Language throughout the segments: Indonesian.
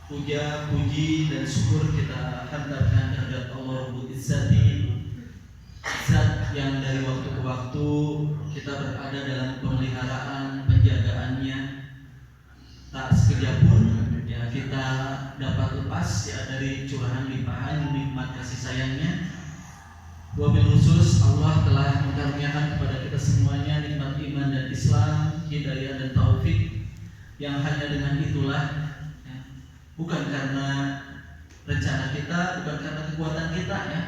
Puja, puji, dan syukur kita hantarkan kehadirat Allah Rabbul Izzati, Zat yang dari waktu ke waktu kita berada dalam pemeliharaan penjagaannya. Tak sekejap pun ya kita dapat lepas ya dari curahan limpahan nikmat kasih sayangnya. Wabil khusus Allah telah mengaruniakan kepada kita semuanya nikmat iman dan Islam, hidayah dan taufik, yang hanya dengan itulah ya, bukan karena rencana kita, bukan karena kekuatan kita ya,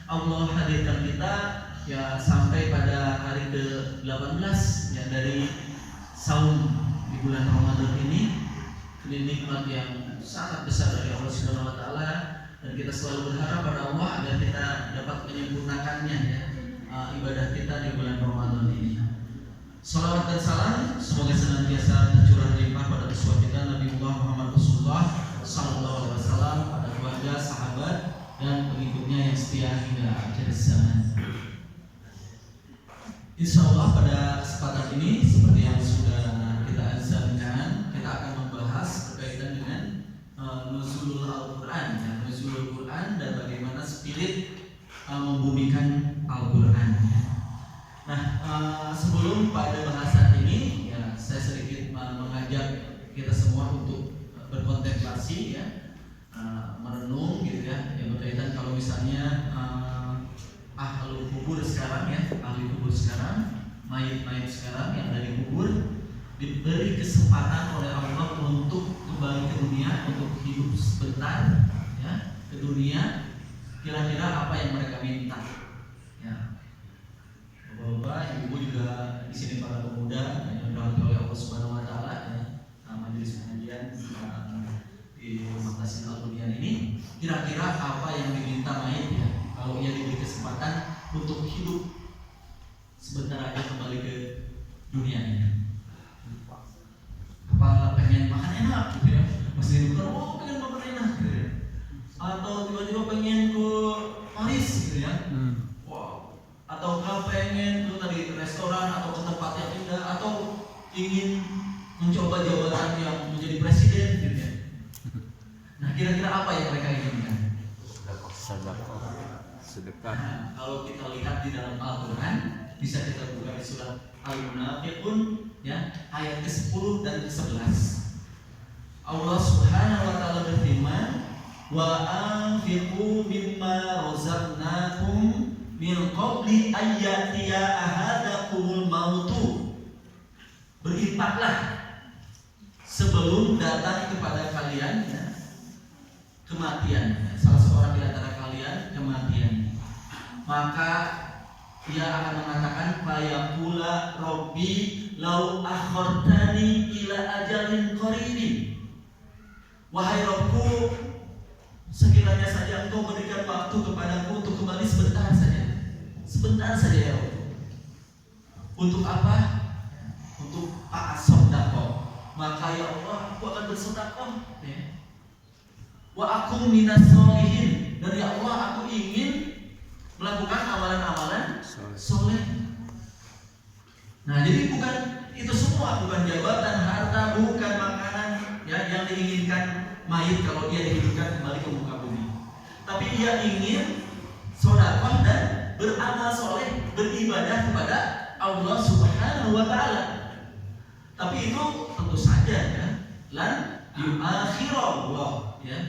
Allah hadirkan kita ya sampai pada hari ke-18 ya dari saum di bulan Ramadan ini. Ini nikmat yang sangat besar dari Allah Subhanahu wa taala, dan kita selalu berharap pada Allah agar kita dapat menyempurnakannya ya, ibadah kita di bulan Ramadan ini. Salawat dan salam semoga senantiasa tercurah limpah pada uswah kita Nabi Muhammad Rasulullah sallallahu alaihi wasallam, pada keluarga, sahabat dan pengikutnya yang setia hingga akhir zaman. Insyaallah pada kesempatan ini seperti yang sudah kita azamkan, kita akan membahas berkaitan dengan nuzulul Al-Quran ya, nuzulul Quran dan bagaimana spirit membumikan Al-Quran ya. Nah, sebelum pada bahasan ini ya, saya sedikit mengajak kita semua untuk berkontemplasi ya, merenung gitu ya, yang berkaitan kalau misalnya ahli kubur sekarang ya, ahli kubur sekarang, mayit-mayit sekarang yang dari kubur diberi kesempatan oleh Allah untuk kembali ke dunia, untuk hidup sebentar ya ke dunia. Kira-kira apa yang mereka minta ya? Bapak-bapak, ibu juga di sini, para pemuda yang dirahmati oleh Allah Subhanahu wa taala ya, majelis pengajian di Maktasin Al-Bunyan ini, kira-kira apa yang diminta mayit ya kalau ia diberi kesempatan untuk hidup sebentar aja kembali ke dunia ini? Apa pengen makan enak gitu ya, masih bukan pengen makan enak gitu ya, atau tiba-tiba pengen ke Paris gitu ya, wow, ataukah pengen ke tadi restoran atau ke tempat yang indah, atau ingin mencoba jabatan yang menjadi presiden gitu ya. Nah, kira-kira apa yang mereka inginkan? Sedekah. Nah, kalau kita lihat di dalam Al-Quran, bisa kita buka di surat Al-Munafiqun ya, ayat ke-10 dan ke-11. Allah Subhanahu wa taala berfirman, wa anfiqu mimma razaqnakum min qabli ayyatiya ahadakumul mautu. Berinfaklah sebelum datang kepada kalian ya, kematian, salah seorang di antara kalian kematian, maka ia akan mengatakan fayaqula rabbi lau akhartani ila ajalin qaribin. Wahai Rabbku, sekiranya saja Engkau berikan waktu kepadaku untuk kembali sebentar saja ya Allah. Untuk apa? Untuk as-shadaqah. Maka ya Allah, aku akan bersedekah ya. Wa akum minas sholihin, dan ya Allah, aku ingin melakukan amalan-amalan soleh. Nah, jadi bukan itu semua, bukan jabatan, harta, bukan makanan ya yang diinginkan mayit kalau dia dihidupkan kembali ke muka bumi. Tapi dia ingin sedekah dan beramal soleh, beribadah kepada Allah Subhanahu wa taala. Tapi itu tentu saja ya, lan yu'akhirullah ya.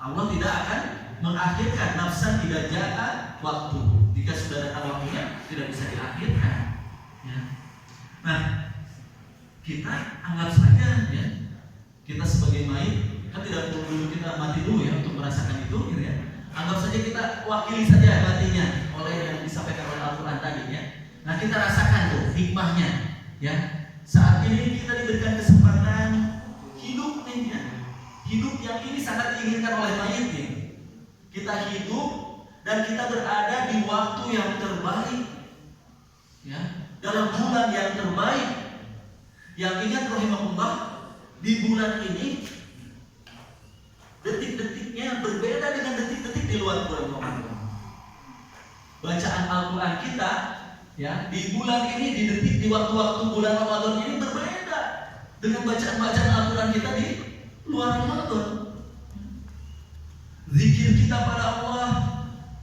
Allah tidak akan mengakhirkan, nafsan tidak jaa waktu. Jika sudah datang waktunya, tidak bisa diakhirkan ya. Nah, kita anggap saja ya, kita sebagai mayit kan tidak perlu dulu kita mati dulu ya untuk merasakan itu gitu ya. Anggap saja kita wakili saja matinya oleh yang disampaikan oleh Al-Quran tadi ya. Nah, kita rasakan tuh hikmahnya ya. Saat ini kita diberikan kesempatan hidup nih ya. Hidup yang ini sangat diinginkan oleh mayit nih. Kita hidup dan kita berada di waktu yang terbaik ya, dalam bulan yang terbaik. Yang ingat rahimahullah, di bulan ini detik-detiknya berbeda dengan detik-detik di luar bulan Ramadan. Bacaan Al-Quran kita ya di bulan ini, di waktu-waktu bulan Ramadan ini berbeda dengan bacaan-bacaan Al-Quran kita di luar Ramadan. kita pada Allah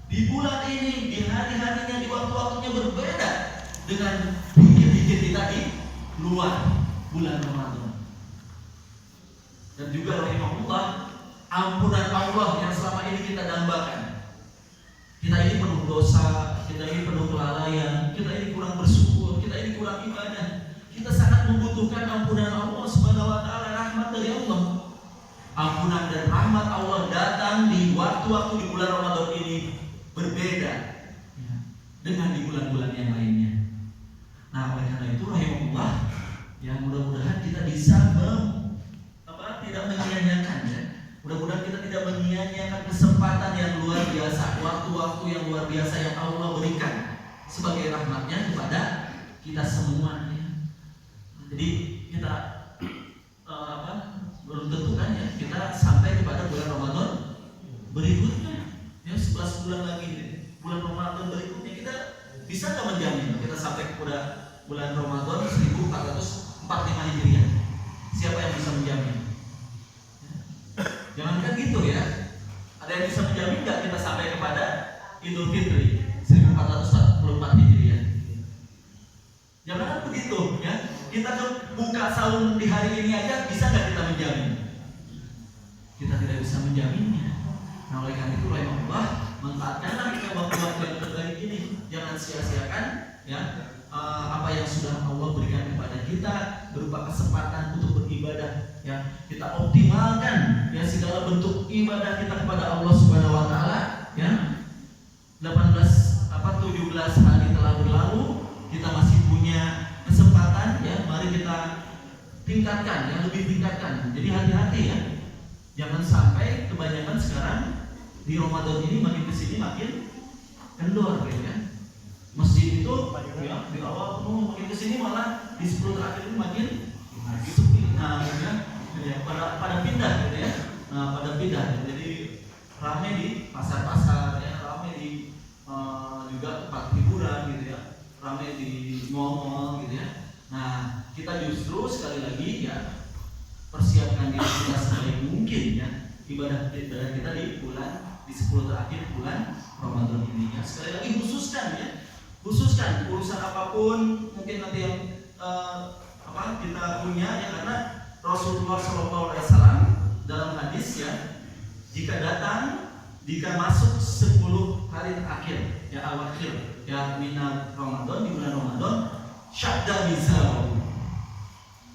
di bulan ini, di hari-harinya, di waktu-waktunya berbeda dengan zikir-zikir kita di luar bulan Ramadan. Dan juga rahimahullah, ampunan Allah yang selama ini kita dambakan. Kita ini penuh dosa, kita ini penuh kelalaian, kita ini kurang bersyukur, kita ini kurang ibadah. Kita sangat membutuhkan ampunan Allah Subhanahu wa taala, rahmat dari Allah. Ampunan dan rahmat Allah datang di waktu-waktu di bulan Ramadan ini berbeda dengan di bulan-bulan yang lainnya. Nah, oleh karena itu rahimahullah, ya mudah-mudahan kita bisa tidak menyia-nyiakan ya. Mudah-mudahan kita tidak menyia-nyiakan kesempatan yang luar biasa, waktu-waktu yang luar biasa yang Allah berikan sebagai rahmatnya kepada kita semua ya. Jadi kita belum tentu kan ya kita sampai kepada bulan Ramadan berikutnya ya, 11 bulan lagi bulan Ramadan berikutnya kita bisa nggak menjamin kita sampai kepada bulan Ramadan 1445 Hijriah? Siapa yang bisa menjamin? Jangankan gitu ya, ada yang bisa menjamin nggak kita sampai kepada Idul Fitri 1444 Hijriah? Jangan begitu ya. Kita buka sahur di hari ini aja bisa nggak kita menjamin? Kita tidak bisa menjaminnya. Nah, oleh karena itu rahimahullah, manfaatkanlah kita waktu-waktu yang terbaik ini. Jangan sia-siakan ya apa yang sudah Allah berikan kepada kita berupa kesempatan untuk beribadah ya. Kita optimalkan ya segala bentuk ibadah kita kepada Allah Subhanahu wa taala ya. 17 hari telah berlalu, kita masih punya kesempatan ya, mari kita tingkatkan ya, lebih tingkatkan. Jadi hati-hati ya. Jangan sampai kebanyakan sekarang di Ramadan ini makin kesini makin kendor ya. Masjid itu ya, di awal penuh, makin kesini malah di 10 terakhir ini makin sepi. Nah, ya, pada pindah gitu ya. Nah, pada pindah. Jadi ramai di pasar-pasar ya, ramai di juga tempat hiburan gitu ya, ramai di mall-mall gitu ya. Nah, kita justru sekali lagi ya persiapkan diri kita sebaik mungkin ya ibadah kita di 10 terakhir bulan Ramadan ini ya. Sekali lagi khususkan urusan apapun mungkin nanti yang kita punya ya, karena Rasulullah SAW dalam hadis ya, jika masuk 10 hari terakhir ya awakhir ya minat Ramadan, di bulan Ramadan, syadda bizar.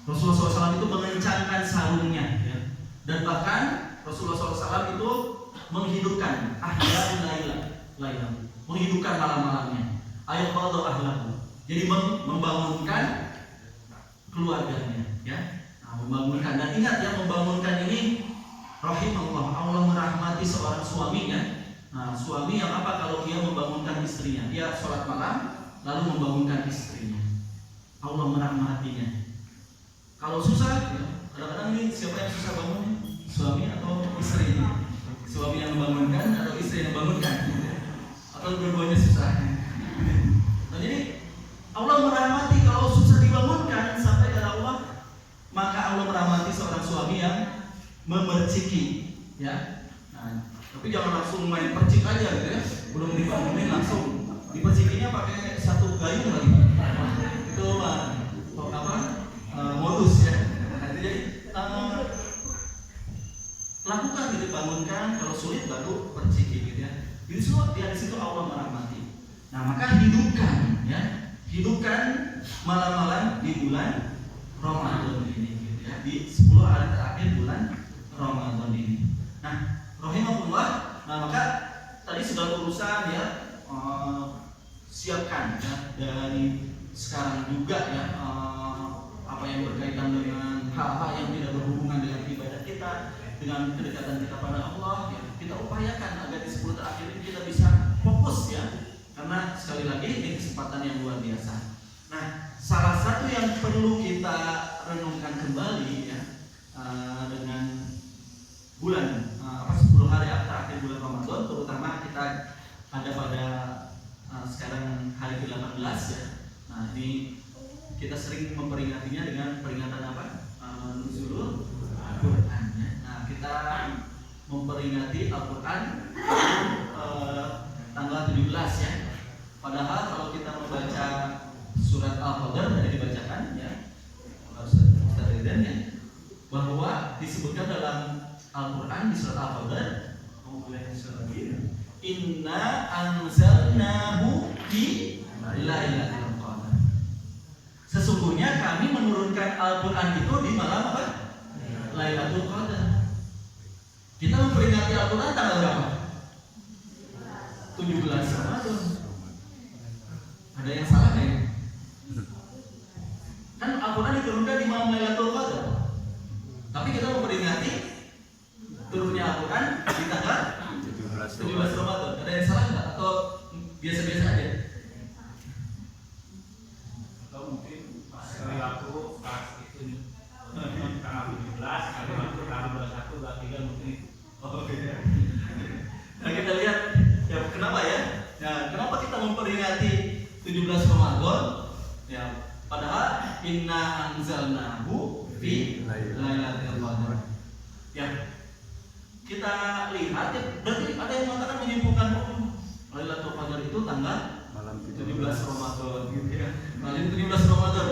Rasulullah SAW itu mengencangkan sarungnya ya. Dan bahkan Rasulullah SAW itu menghidupkan ahya'ul laila, menghidupkan malam-malamnya. Ayat qadha ahlahu. Jadi membangunkan keluarganya ya. Nah, membangunkan, dan ingat ya, membangunkan ini rahimahullah, Allah merahmati seorang suaminya. Nah, suami yang apa kalau dia membangunkan istrinya? Dia sholat malam lalu membangunkan istrinya. Allah merahmatinya. Kalau susah, ya, kadang-kadang ini siapa yang susah bangun? Suami atau istri? Suami yang membangunkan atau istri yang membangunkan? Atau dua-duanya susah? Nah, jadi Allah merahmati kalau susah dibangunkan sampai kepada Allah, maka Allah merahmati seorang suami yang memerciki, ya. Nah, tapi jangan langsung main percik aja gitu ya. Belum dibangunin langsung dipercikinya pakai satu gayung lagi. Itu modus ya. Nah, jadi lakukan gitu, bangunkan, kalau sulit baru perciki gitu ya. Di situ Allah merahmati. Nah, maka hidupkan malam-malam di bulan Ramadan ini gitu ya. Di 10 hari terakhir bulan Ramadan ini. Nah, rahimahullah, maka tadi sudah urusan ya, siapkan ya dari sekarang juga ya, apa yang berkaitan dengan hal-hal yang tidak berhubungan dengan ibadah kita, dengan kedekatan kita pada Allah ya, kita upayakan agar di 10 terakhir ini kita bisa fokus ya, karena sekali lagi ini kesempatan yang luar biasa. Nah, salah satu yang perlu kita renungkan kembali ya, dengan bulan 10 hari terakhir bulan Ramadan, terutama kita ada pada sekarang hari ke-18 ya. Nah, ini kita sering memperingatinya dengan peringatan apa? Nuzulul Quran ya. Nah, kita memperingati Al-Quran tanggal 17 ya. Padahal kalau kita membaca surat Al-Qadr tadi dibacakan ya, Ustaz Ridwan ya, bahwa disebutkan dalam Al-Quran di surat Al-Qadr, Inna anzalnahu fi lailatul qadar. Sesungguhnya kami menurunkan Al-Quran itu di malam apa? Lailatul Qadar. Kita memperingati Al-Quran tanggal berapa? 17 Ramadan. Ada yang salah nggak ya? Kan Al-Quran diturunkan di malam Lailatul Qadar. Tapi kita memperingati turunnya Al-Quran di tanggal 17 Ramadan. Ada yang salah nggak? Atau biasa-biasa aja? Atau mungkin perilaku pas itu tanggal 17, tanggal 21, 23 mungkin itu. Oh beda. Nah kita lihat ya kenapa ya? Nah kenapa kita memperingati 17 Ramadan? Ya padahal inna anzalnahu fi lailatul qadar. Ya kita lihat ya, berarti ada yang mengatakan menyimpulkan Lailatul Qadar itu tanggal 17 Ramadan gitu ya. Nah, 17 Ramadan.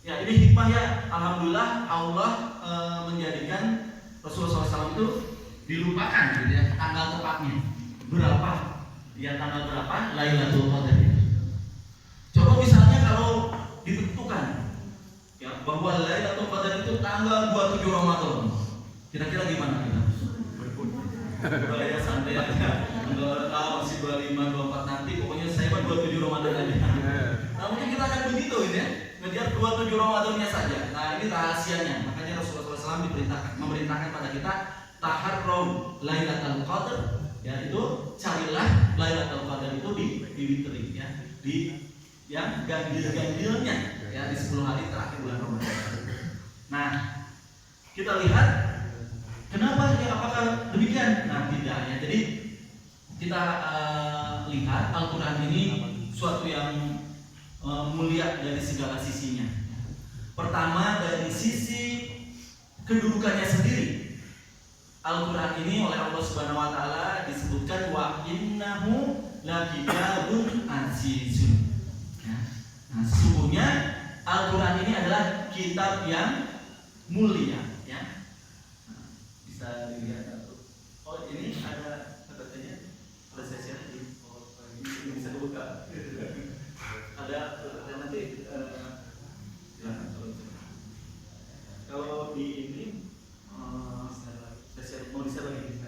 Ya, ini hikmah ya. Alhamdulillah Allah menjadikan Rasulullah SAW itu dilupakan gitu ya tanggal tepatnya. Berapa? Ya tanggal berapa Lailatul Qadar itu. Coba misalnya kalau ditentukan ya bahwa Lailatul Qadar itu tanggal 27 Ramadan. Kira-kira gimana kita? Ya santai aja. Masih 25, 24 nanti pokoknya saya mah 27 Ramadan aja. Nah mungkin kita akan begitu ini ya, ngejar 27 Ramadannya saja. Nah ini rahasianya. Makanya Rasulullah SAW memerintahkan pada kita taharraw Lailatul Qadar, yaitu carilah Lailatul Qadar itu di witri ya, di yang ganjil-ganjilnya ya di 10 hari terakhir bulan Ramadan. Nah kita lihat kenapa ya, apakah demikian? Nah tidak ya. Jadi kita lihat Al-Quran ini suatu yang mulia dari segala sisinya. Pertama dari sisi kedudukannya sendiri. Al-Quran ini oleh Allah Subhanahu Wa Taala disebutkan wa innahu lakitabun azizun. Ya. Nah, sesungguhnya Al-Quran ini adalah kitab yang mulia. Ya. Nah, bisa dilihat. Oh ini ada katanya. Ada sesi lagi. Ini bisa dibuka. Ada nanti silakan kalau di ini sesi mau bisa lagi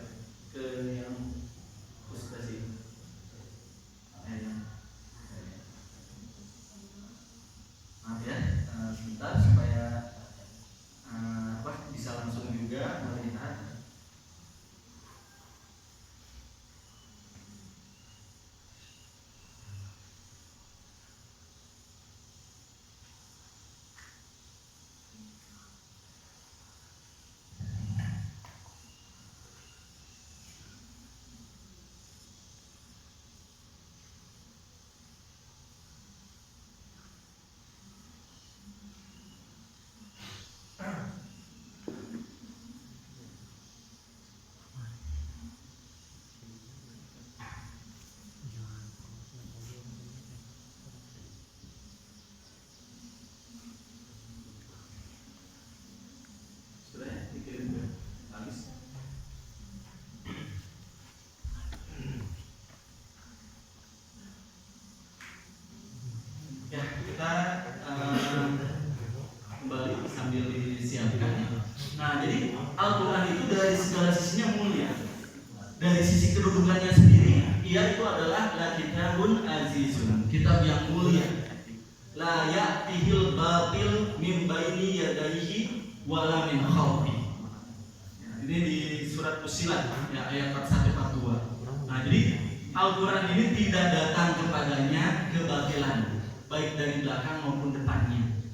ke yang khusus sesi. Maaf ya, sebentar supaya bisa langsung juga melihat. Ya, kita kembali sambil disiapkan. Nah, jadi Al-Quran itu dari segala sisinya mulia. Dari sisi kedudukannya sendiri, ia itu adalah kitabun azizun, kitab yang mulia. La ya'tihil batil min baini yadayhi wala min khalfi. Ini di surat Fussilat ya, ayat 41-42. Nah, jadi Al-Quran ini tidak datang kepadanya kebatilan, baik dari belakang maupun depannya.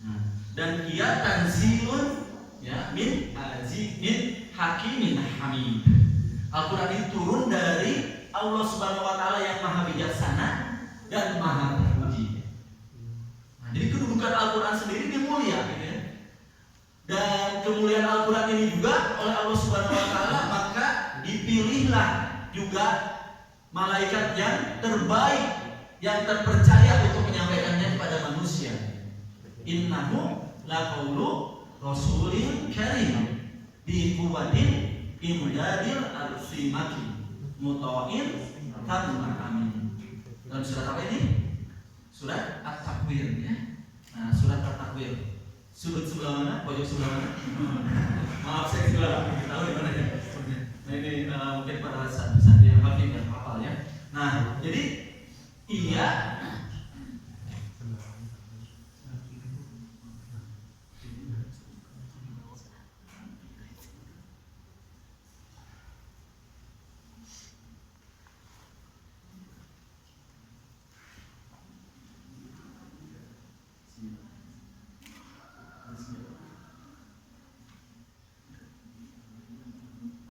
Nah, dan ia tanzilun ya min hakimin hamid. Al-Quran ini turun dari Allah Subhanahu Wa Taala yang maha bijaksana dan maha terpuji. Nah, jadi kedudukan Al-Quran sendiri dia mulia, gitu ya. Dan kemuliaan Al-Quran ini juga oleh Allah Subhanahu wa Ta'ala, maka dipilihlah juga malaikat yang terbaik, yang terpercaya untuk menyampaikannya kepada manusia. Innahu laqaulu rasulin karim bi quwwatin imdadil arsimaki muta'in tamma amin. Dalam surat apa ini? Surat At-Takwir ya. Nah, surat At-Takwir. Sudut sebelah mana? Pojok sebelah mana? Maaf, saya sebelah kita tahu di mana ya. Nah, ini mungkin para santri yang hafal ya. Nah, jadi